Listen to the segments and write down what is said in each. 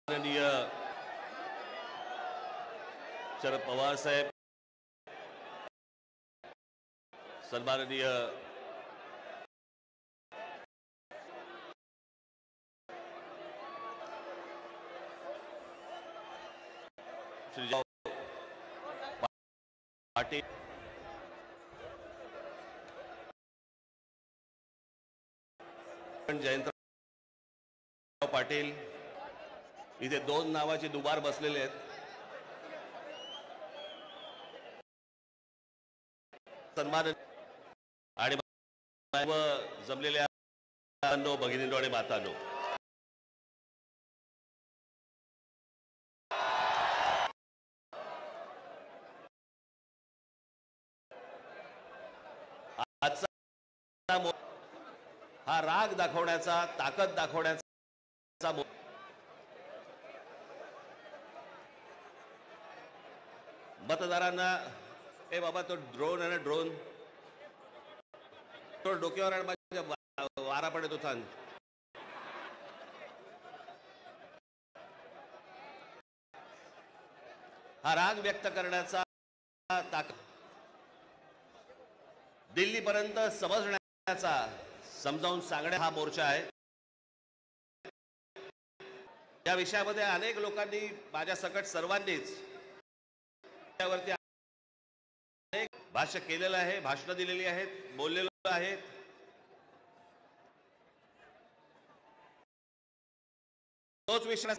माननीय शरद पवार साहेब, सन्माननीय श्री पाटील, जयंतराव पाटील, इथे दोन नावाचे दुबार बसलेले आहेत. सन्मान आणि जमलेल्या भगिनींनो आणि मातांनो, आजचा हा राग दाखवण्याचा, ताकद दाखवण्याचा मतदारांना, ए बाबा तो ड्रोन आहे ना, ड्रोन तो डोक्यावर आणि माझ्या वारा पडत होता. हा राग व्यक्त करण्याचा, ताकद दिल्लीपर्यंत समजण्याचा, समजावून सांगण्या हा मोर्चा आहे. या विषयामध्ये अनेक लोकांनी माझ्या सकट सर्वांनीच त्यावरती अनेक भाष्य केलेलं आहे, भाषणं दिलेली आहेत, बोललेलं आहेत. तोच विषय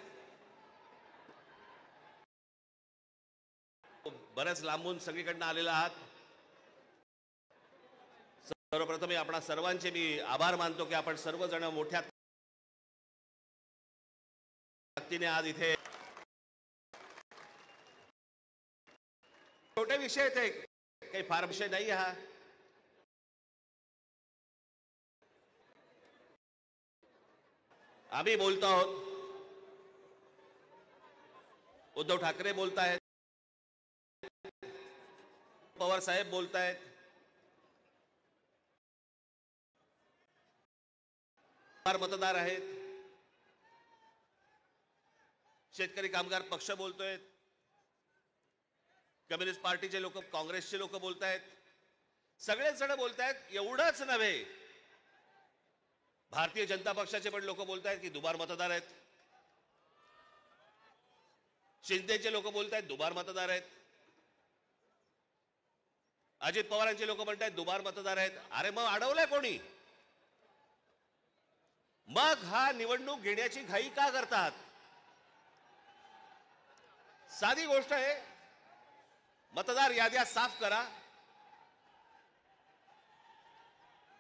बऱ्याच लांबून सगळीकडनं आलेला आहात. सर्वप्रथम मी आपणा सर्वांचे मी आभार मानतो की आपण सर्वजण मोठ्या ताकदीने आज इथे, छोटे विषय थे, काही फार विषय नाही. हा आम्ही बोलतो आहोत, उद्धव ठाकरे बोलतायत, पवार साहेब बोलतायत, मतदार आहेत, शेतकरी कामगार पक्ष बोलतोय, कम्युनिस्ट पार्टीचे लोक, काँग्रेसचे लोक बोलतायत, सगळेच जण बोलतायत. एवढंच नव्हे, भारतीय जनता पक्षाचे पण लोक बोलतायत की दुबार मतदार आहेत. शिंदेचे लोक बोलतायत दुबार मतदार आहेत. अजित पवारांचे लोक म्हणतायत दुबार मतदार आहेत. अरे मग अडवलंय कोणी? मग हा निवडणूक घेण्याची घाई का करतात? साधी गोष्ट आहे, मतदार याद्या साफ करा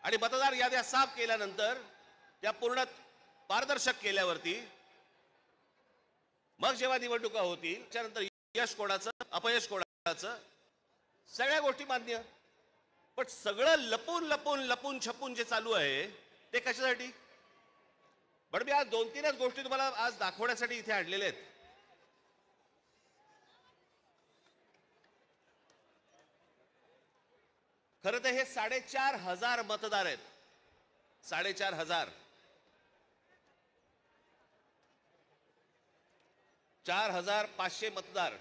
आणि मतदार याद्या साफ केल्यानंतर त्या पूर्ण पारदर्शक केल्यावरती मग जेव्हा निवडणुका होतील त्यानंतर यश कोणाचं, अपयश कोणाचं, सगळ्या गोष्टी मान्य. पण सगळं लपून लपून लपून छपून जे चालू आहे ते कशासाठी? पण मी आज 2-3च गोष्टी तुम्हाला आज दाखवण्यासाठी इथे आणलेल्या आहेत. खरं तर हे 4,500 मतदार आहेत. 4,500, 4,500 मतदार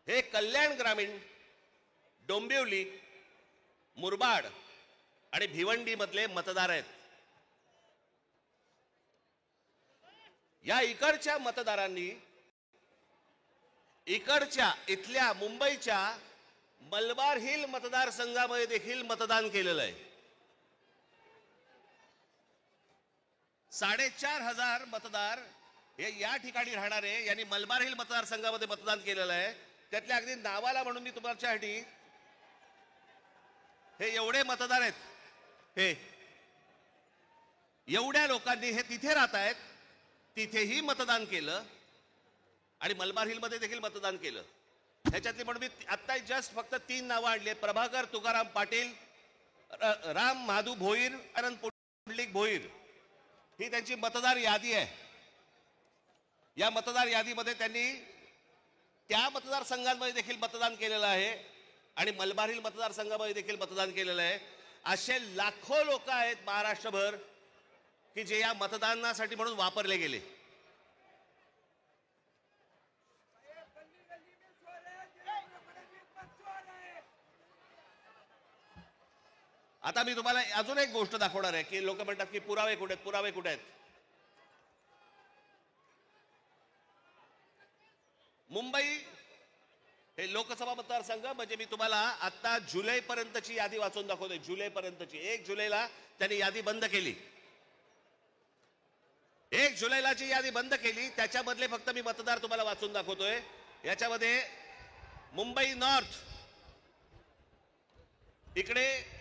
हे कल्याण ग्रामीण, डोंबिवली, मुरबाड आणि भिवंडी मधले मतदार आहेत. या इकडच्या मतदारांनी इकडच्या इथल्या मुंबईच्या मलबार हिल मतदारसंघामध्ये देखील मतदान केलेलं आहे. 4,500 मतदार हे या ठिकाणी राहणारे यांनी मलबार हिल मतदारसंघामध्ये मतदान केलेलं आहे. त्यातल्या अगदी नावाला म्हणून मी तुमच्यासाठी हे एवढे मतदार आहेत, हे एवढ्या लोकांनी हे तिथे राहत आहेत, तिथेही मतदान केलं आणि मलबार हिल मध्ये देखील मतदान केलं. ह्याच्यातली म्हणून मी आता जस्ट फक्त 3 नावं आणली: प्रभाकर तुकाराम पाटील, राम माधू भोईर, अनंत पुंडलिक भोईर ही त्यांची मतदार यादी आहे. या मतदार यादीमध्ये त्यांनी त्या मतदारसंघांमध्ये देखील मतदान केलेलं आहे आणि मलबारील मतदारसंघामध्ये देखील मतदान केलेलं आहे. असे लाखो लोक आहेत महाराष्ट्रभर की जे या मतदानासाठी म्हणून वापरले गेले. आता मी तुम्हाला अजून एक गोष्ट दाखवणार आहे की लोक म्हणतात की पुरावे कुठे आहेत, पुरावे कुठे आहेत. मुंबई हे लोकसभा मतदारसंघ म्हणजे मी तुम्हाला आता जुलै पर्यंतची यादी वाचून दाखवतोय. जुलै पर्यंतची. 1 जुलैला त्यांनी यादी बंद केली. 1 जुलैला जी यादी बंद केली त्याच्यामधले फक्त मी मतदार तुम्हाला वाचून दाखवतोय. याच्यामध्ये मुंबई नॉर्थ इकडे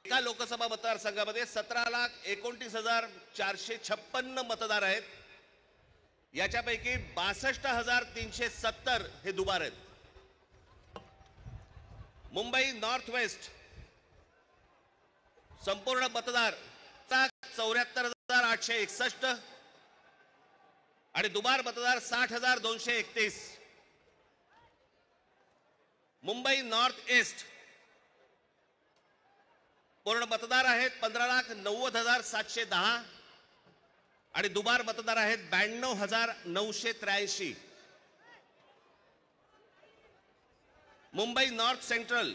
एका लोकसभा मतदारसंघामध्ये 17,29,456 मतदार आहेत. याच्यापैकी 62,370 हे दुबार आहेत. मुंबई नॉर्थ वेस्ट संपूर्ण मतदार 74,861 आणि दुबार मतदार 60,231. मुंबई नॉर्थ ईस्ट पूर्ण मतदार आहेत 15,90,710 आणि दुबार मतदार आहेत 92,983. Mumbai north central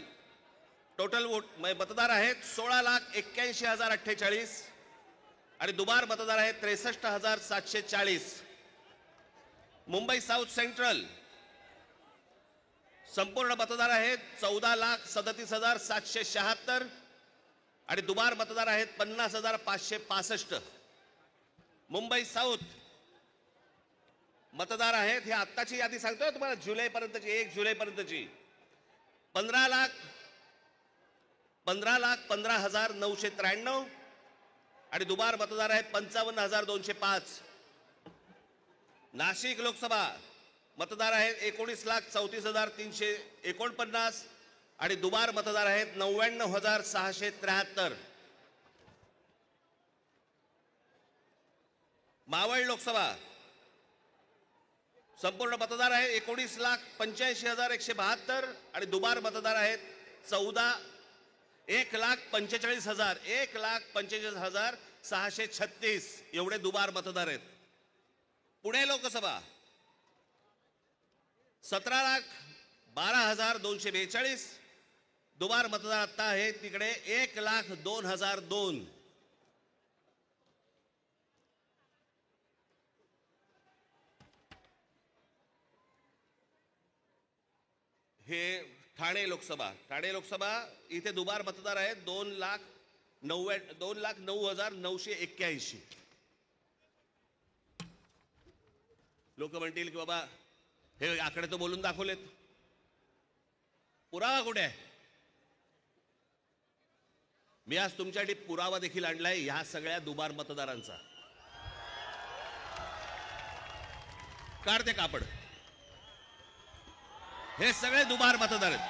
total vote मतदार आहेत 16,81,048 आणि दुबार मतदार आहेत 63,740. मुंबई साऊथ सेंट्रल संपूर्ण मतदार आहेत 14,37,776 आणि दुबार मतदार आहेत 50,565. मुंबई साऊथ मतदार आहेत, हे आत्ताची यादी सांगतोय तुम्हाला जुलै पर्यंतची, 1 जुलै पर्यंतची 15,15,15,993 आणि दुबार मतदार आहेत 55,205. नाशिक लोकसभा मतदार आहेत 19,34,349 आणि दुबार मतदार आहेत 99,673. मावळ लोकसभा संपूर्ण मतदार आहे 19,85,172 आणि दुबार मतदार आहेत 1,45,636 एवढे दुबार मतदार आहेत. पुणे लोकसभा 17,12,242 दुबार मतदार आता आहेत तिकडे 1,02,002. हे ठाणे लोकसभा इथे दुबार मतदार आहेत 2,09,981. लोक म्हणतील की बाबा हे आकडे तर बोलून दाखवलेत, पुरावा कुठे आहे? मी आज तुमच्यासाठी पुरावा देखील आणलाय ह्या सगळ्या दुबार मतदारांचा. काढते कापड. हे सगळे दुबार मतदार आहेत.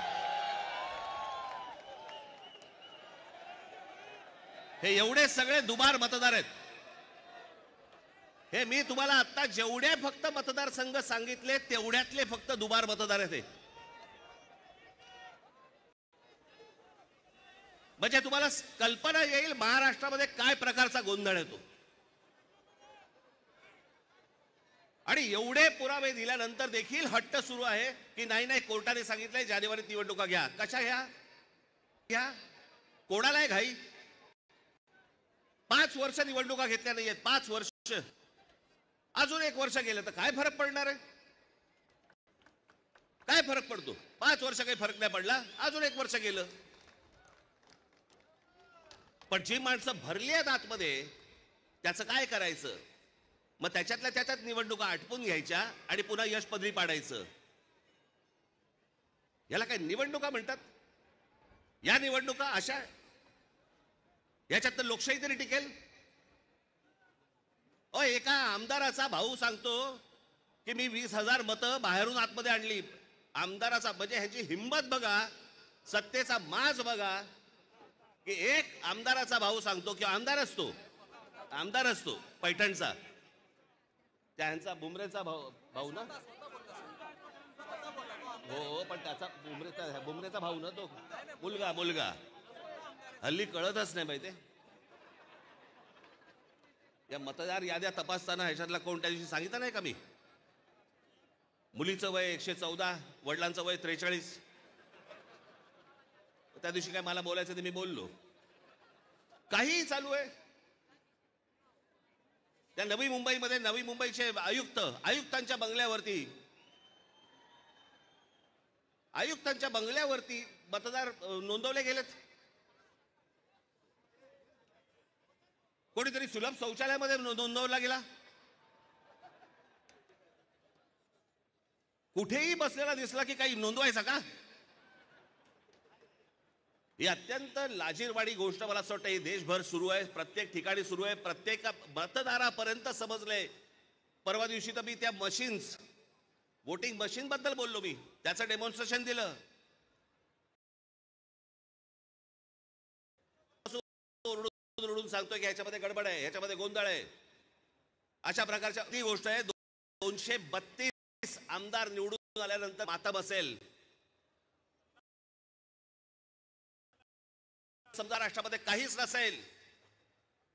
हे एवढे सगळे दुबार मतदार आहेत. हे मी तुम्हाला आता जेवढे फक्त मतदारसंघ सांगितले तेवढ्यातले फक्त दुबार मतदार आहेत. म्हणजे तुम्हाला कल्पना येईल महाराष्ट्रामध्ये काय प्रकारचा गोंधळ येतो. आणि एवढे पुरावे दिल्यानंतर देखील हट्ट सुरू आहे की नाही कोर्टाने सांगितलंय जानेवारीत निवडणुका घ्या. कशा घ्या? कोणालाय घाई? 5 वर्ष निवडणुका घेतल्या नाहीयेत. 5 वर्ष. अजून 1 वर्ष गेलं तर काय फरक पडणार आहे? काय फरक पडतो? 5 वर्ष काही फरक नाही पडला, अजून 1 वर्ष गेलं. पण जी माणसं भरली आहेत आतमध्ये त्याचं काय करायचं? मग त्याच्यातल्या त्याच्यात निवडणुका आटपून घ्यायच्या आणि पुन्हा यश पदरी पाडायचं. याला काय निवडणुका म्हणतात? या निवडणुका अशा याच्यात तर लोकशाही तरी टिकेल. एका आमदाराचा भाऊ सांगतो की मी 20,000 मतं बाहेरून आतमध्ये आणली. आमदाराचा म्हणजे ह्याची हिंमत बघा सत्तेचा माज बघा की एक आमदाराचा भाऊ सांगतो किंवा आमदार असतो पैठणचा, त्यांचा बुमरेचा भाऊ ना, हो पण त्याचा बुमरेचा भाऊ ना, तो मुलगा हल्ली कळतच नाही माहिती. या मतदार याद्या तपासताना ह्याच्यातला कोण त्या दिवशी सांगितलं नाही का मी, मुलीचं वय 114, वडिलांचं वय 43. त्या दिवशी काय मला बोलायचं ते मी बोललो. काहीही चालू आहे. त्या नवी मुंबईचे आयुक्तांच्या बंगल्यावरती मतदार नोंदवले गेलेत. कोणीतरी सुलभ शौचालयामध्ये नोंदवला गेला. कुठेही बसलेला दिसला की काही नोंदवायचा का? ही अत्यंत लाजिरवाणी गोष्ट मला असं वाटतं देशभर सुरू आहे, प्रत्येक ठिकाणी सुरू आहे, प्रत्येक मतदारापर्यंत समजलंय. परवा दिवशी तर मी त्या वोटिंग मशीन बद्दल बोललो, मी त्याचं डेमॉन्स्ट्रेशन दिलं. ओरडून सांगतोय की ह्याच्यामध्ये गडबड आहे, ह्याच्यामध्ये गोंधळ आहे. अशा प्रकारच्या ती गोष्ट आहे. 232 आमदार निवडून आल्यानंतर मातम असेल. समजा राष्ट्रामध्ये काहीच नसेल,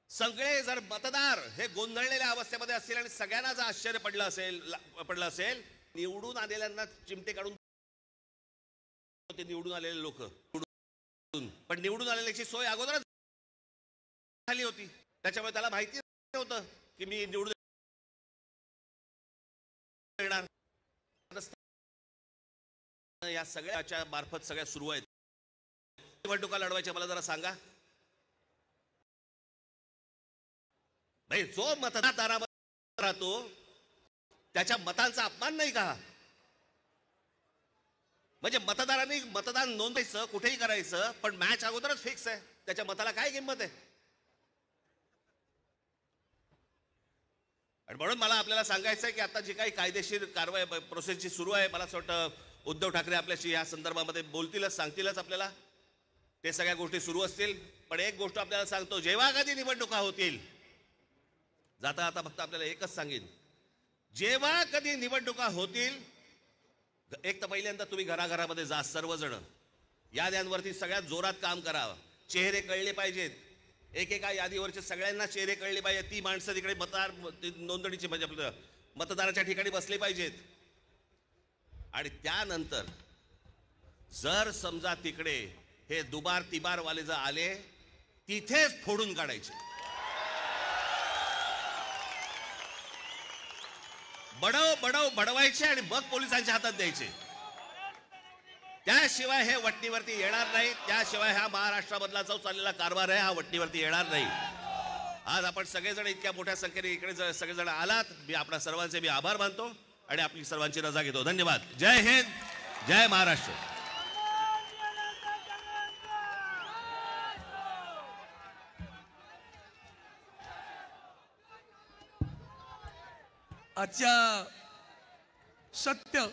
सगळे जर मतदार हे गोंधळलेल्या अवस्थेमध्ये असतील आणि सगळ्यांना जर आश्चर्य पडलं असेल, निवडून आलेल्यांना चिमटे काढून ते निवडून आलेले लोक, पण निवडून आलेल्याची सोय अगोदरच झाली होती. त्याच्यामुळे त्याला माहिती होतं की मी निवडून येणार. या सगळ्याच्या मार्फत सगळ्या सुरू आहेत. निवडणुका लढवायच्या मला जरा सांगा. भाई जो मतदारामध्ये राहतो त्याच्या मतांचा अपमान नाही का? म्हणजे मतदारांनी मतदान नोंदवायचं, कुठेही करायचं, पण मॅच अगोदरच फिक्स आहे. त्याच्या मताला काय किंमत आहे? आणि म्हणून मला आपल्याला सांगायचं आहे की आता जी काही कायदेशीर कारवाई प्रोसेस जी सुरू आहे, मला असं वाटतं उद्धव ठाकरे आपल्याशी या संदर्भामध्ये बोलतीलच, सांगतीलच आपल्याला. ते सगळ्या गोष्टी सुरू असतील. पण एक गोष्ट आपल्याला सांगतो, जेव्हा कधी निवडणुका होतील, जाता आता फक्त आपल्याला एकच सांगेन, जेव्हा कधी निवडणुका होतील, एक तर पहिल्यांदा तुम्ही घराघरामध्ये जा, सर्वजण याद्यांवरती सगळ्यात जोरात काम करा. चेहरे कळले पाहिजेत. एकेका यादीवरचे सगळ्यांना चेहरे कळले पाहिजेत. ती माणसं तिकडे मतदार नोंदणीची म्हणजे आपलं मतदाराच्या ठिकाणी बसले पाहिजेत. आणि त्यानंतर जर समजा तिकडे हे दुबार तिबार वाले जर आले, तिथेच फोडून काढायचे. बडवायचे आणि मग पोलिसांच्या हातात द्यायचे. त्याशिवाय हे वटणीवरती येणार नाही. त्याशिवाय हा महाराष्ट्रामधला जो चाललेला कारभार आहे, हा वटणीवरती येणार नाही. आज आपण सगळेजण इतक्या मोठ्या संख्येने इकडे सगळेजण आलात, मी आपल्या सर्वांचे मी आभार मानतो आणि आपली सर्वांची रजा घेतो. धन्यवाद. जय हिंद, जय महाराष्ट्र. आजच्या सत्य